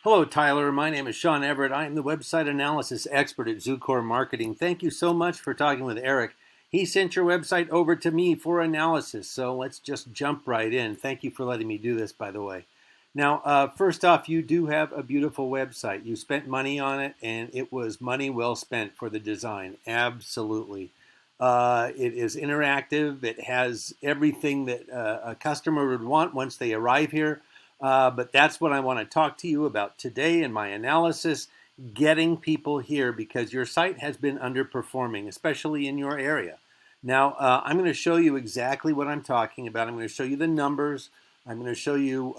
Hello, Tyler. My name is Sean Everett. I am the website analysis expert at Zucor Marketing. Thank you so much for talking with Eric. He sent your website over to me for analysis, so let's just jump right in. Thank you for letting me do this, by the way. Now, first off, you do have a beautiful website. You spent money on it, and it was money well spent for the design. Absolutely. It is interactive. It has everything that a customer would want once they arrive here. But that's what I want to talk to you about today in my analysis, getting people here because your site has been underperforming, especially in your area. Now, I'm going to show you exactly what I'm talking about. I'm going to show you the numbers. I'm going to show you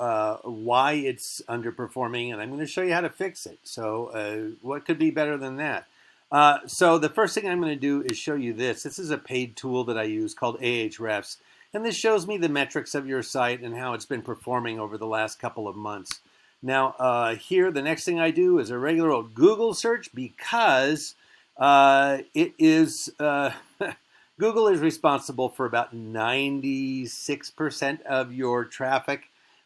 why it's underperforming, and I'm going to show you how to fix it. So what could be better than that? So the first thing I'm going to do is show you this. This is a paid tool that I use called Ahrefs. And this shows me the metrics of your site and how it's been performing over the last couple of months. Now, here, the next thing I do is a regular old Google search because it is Google is responsible for about 96% of your traffic.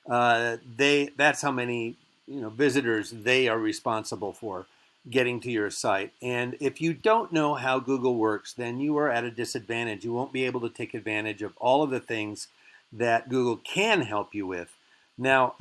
That's how many visitors they are responsible for getting to your site. And if you don't know how Google works, then you are at a disadvantage. You won't be able to take advantage of all of the things that Google can help you with. Now,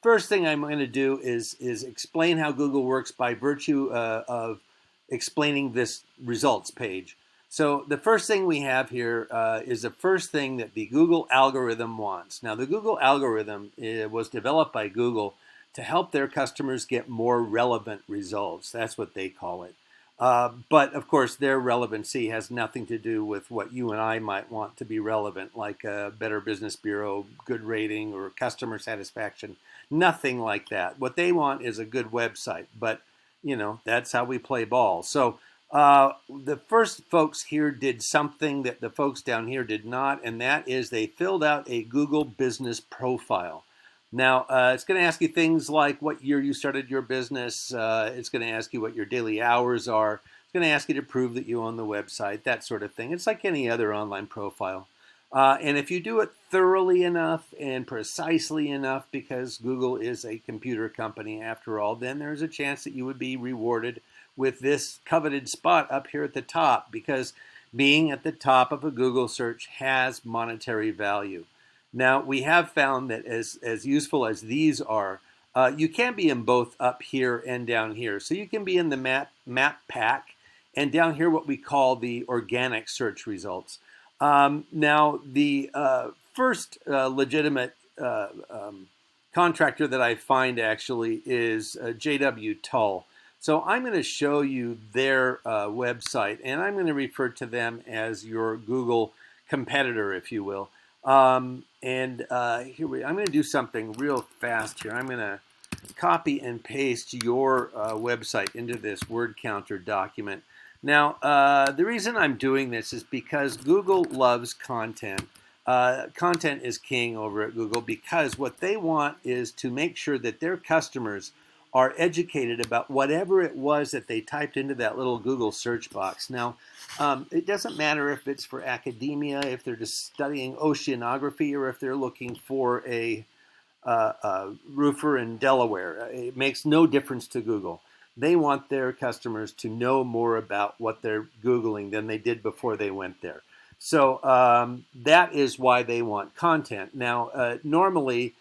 first thing I'm going to do is explain how Google works by virtue of explaining this results page. So the first thing we have here is the first thing that the Google algorithm wants. Now, the Google algorithm was developed by Google to help their customers get more relevant results. That's what they call it. But of course, their relevancy has nothing to do with what you and I might want to be relevant, like a Better Business Bureau, good rating, or customer satisfaction. Nothing like that. What they want is a good website. But, that's how we play ball. So the first folks here did something that the folks down here did not, and that is they filled out a Google business profile. Now, it's going to ask you things like what year you started your business. It's going to ask you what your daily hours are. It's going to ask you to prove that you own the website, that sort of thing. It's like any other online profile. And if you do it thoroughly enough and precisely enough, because Google is a computer company after all, then there's a chance that you would be rewarded with this coveted spot up here at the top, because being at the top of a Google search has monetary value. Now, we have found that as useful as these are, you can be in both up here and down here. So you can be in the map pack and down here what we call the organic search results. Now, the first legitimate contractor that I find actually is JW Tull. So I'm going to show you their website, and I'm going to refer to them as your Google competitor, if you will. I'm going to do something real fast here. I'm going to copy and paste your website into this word counter document. Now, the reason I'm doing this is because Google loves content. Content is king over at Google because what they want is to make sure that their customers are educated about whatever it was that they typed into that little Google search box. Now, it doesn't matter if it's for academia, if they're just studying oceanography, or if they're looking for a roofer in Delaware. It makes no difference to Google. They want their customers to know more about what they're Googling than they did before they went there. So that is why they want content. Now, normally,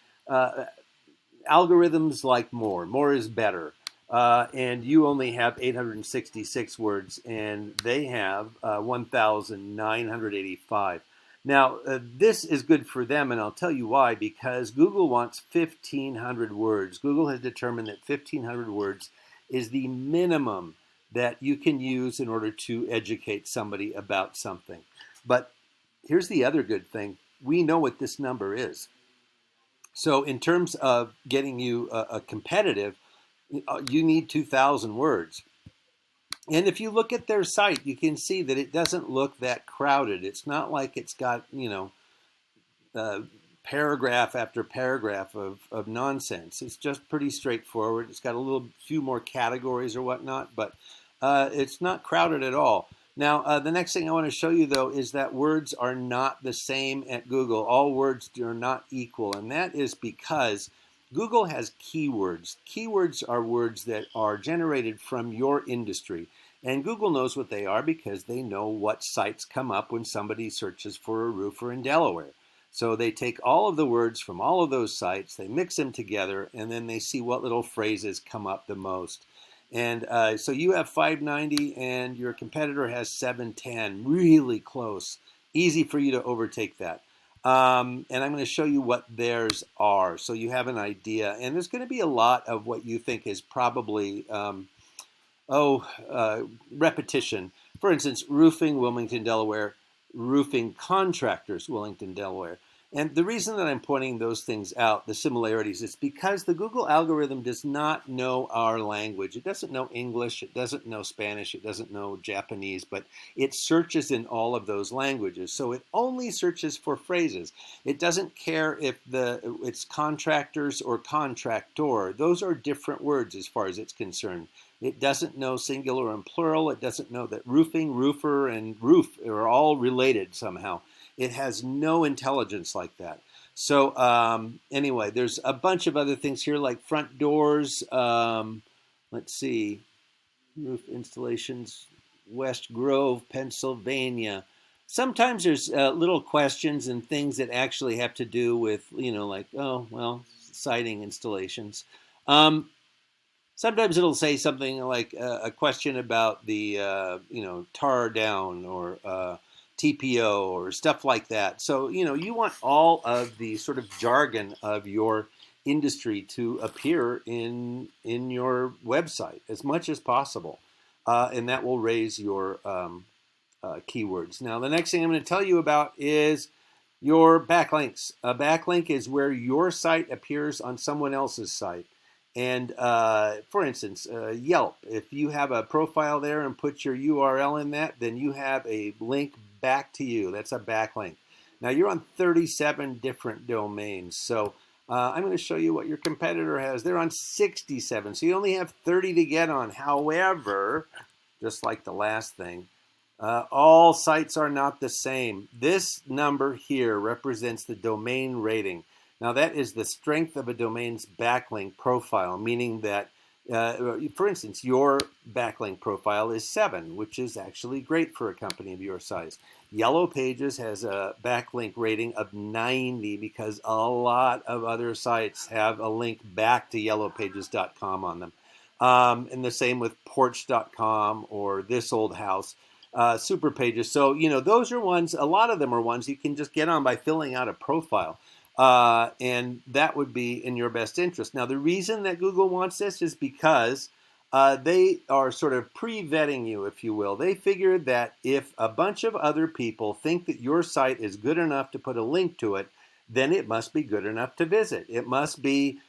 algorithms like more. More is better. And you only have 866 words, and they have 1,985. Now, this is good for them, and I'll tell you why, because Google wants 1,500 words. Google has determined that 1,500 words is the minimum that you can use in order to educate somebody about something. But here's the other good thing. We know what this number is. So in terms of getting you a competitive, you need 2,000 words. And if you look at their site, you can see that it doesn't look that crowded. It's not like it's got, paragraph after paragraph of nonsense. It's just pretty straightforward. It's got a few more categories or whatnot, but it's not crowded at all. Now, the next thing I want to show you, though, is that words are not the same at Google. All words are not equal, and that is because Google has keywords. Keywords are words that are generated from your industry. And Google knows what they are because they know what sites come up when somebody searches for a roofer in Delaware. So they take all of the words from all of those sites, they mix them together, and then they see what little phrases come up the most. And so you have 590 and your competitor has 710, really close. Easy for you to overtake that. And I'm going to show you what theirs are so you have an idea. And there's going to be a lot of what you think is probably repetition. For instance, roofing, Wilmington, Delaware, roofing contractors, Wilmington, Delaware. And the reason that I'm pointing those things out, the similarities, is because the Google algorithm does not know our language. It doesn't know English, it doesn't know Spanish, it doesn't know Japanese, but it searches in all of those languages. So it only searches for phrases. It doesn't care if it's contractors or contractor. Those are different words as far as it's concerned. It doesn't know singular and plural. It doesn't know that roofing, roofer, and roof are all related somehow. It has no intelligence like that. So anyway, there's a bunch of other things here like front doors. Let's see, roof installations, West Grove, Pennsylvania. Sometimes there's little questions and things that actually have to do with, like, oh, well, siding installations. Sometimes it'll say something like a question about the, tar down or TPO or stuff like that. So, you want all of the sort of jargon of your industry to appear in your website as much as possible. And that will raise your keywords. Now, the next thing I'm going to tell you about is your backlinks. A backlink is where your site appears on someone else's site. And for instance, Yelp, if you have a profile there and put your URL in that, then you have a link back to you. That's a backlink. Now you're on 37 different domains. So I'm going to show you what your competitor has. They're on 67. So you only have 30 to get on. However, just like the last thing, all sites are not the same. This number here represents the domain rating. Now that is the strength of a domain's backlink profile, meaning that, for instance, your backlink profile is 7, which is actually great for a company of your size. Yellow Pages has a backlink rating of 90 because a lot of other sites have a link back to yellowpages.com on them. And the same with porch.com or This Old House. Super Pages. So, those are ones, a lot of them are ones you can just get on by filling out a profile. And that would be in your best interest. Now, the reason that Google wants this is because they are sort of pre-vetting you, if you will. They figured that if a bunch of other people think that your site is good enough to put a link to it, then it must be good enough to visit. It must be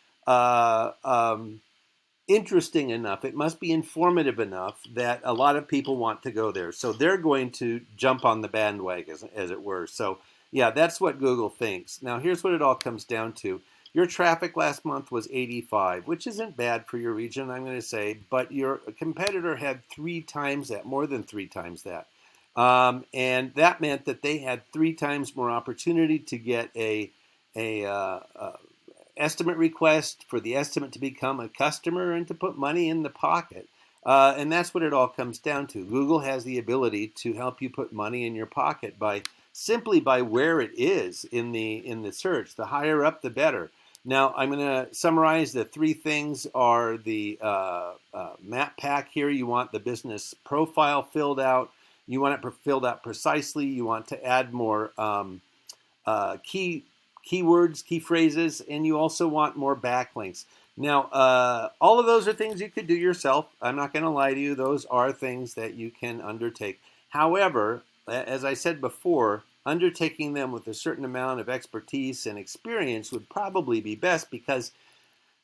interesting enough. It must be informative enough that a lot of people want to go there. So they're going to jump on the bandwagon, as it were. So yeah, that's what Google thinks. Now, here's what it all comes down to. Your traffic last month was 85, which isn't bad for your region, I'm going to say, but your competitor had 3 times that, more than 3 times that. And that meant that they had 3 times more opportunity to get a estimate request, for the estimate to become a customer, and to put money in the pocket. And that's what it all comes down to. Google has the ability to help you put money in your pocket simply by where it is in the search. The higher up, the better. Now, I'm going to summarize. The 3 things are the map pack here. You want the business profile filled out. You want it filled out precisely. You want to add more keywords, key phrases, and you also want more backlinks. Now, all of those are things you could do yourself. I'm not going to lie to you. Those are things that you can undertake. However, as I said before, undertaking them with a certain amount of expertise and experience would probably be best, because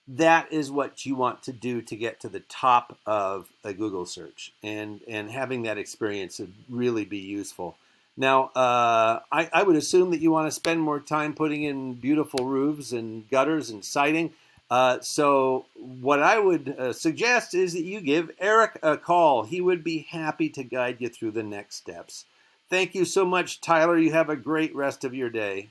that is what you want to do to get to the top of a Google search. And having that experience would really be useful. Now, I would assume that you want to spend more time putting in beautiful roofs and gutters and siding. So what I would suggest is that you give Eric a call. He would be happy to guide you through the next steps. Thank you so much, Tyler. You have a great rest of your day.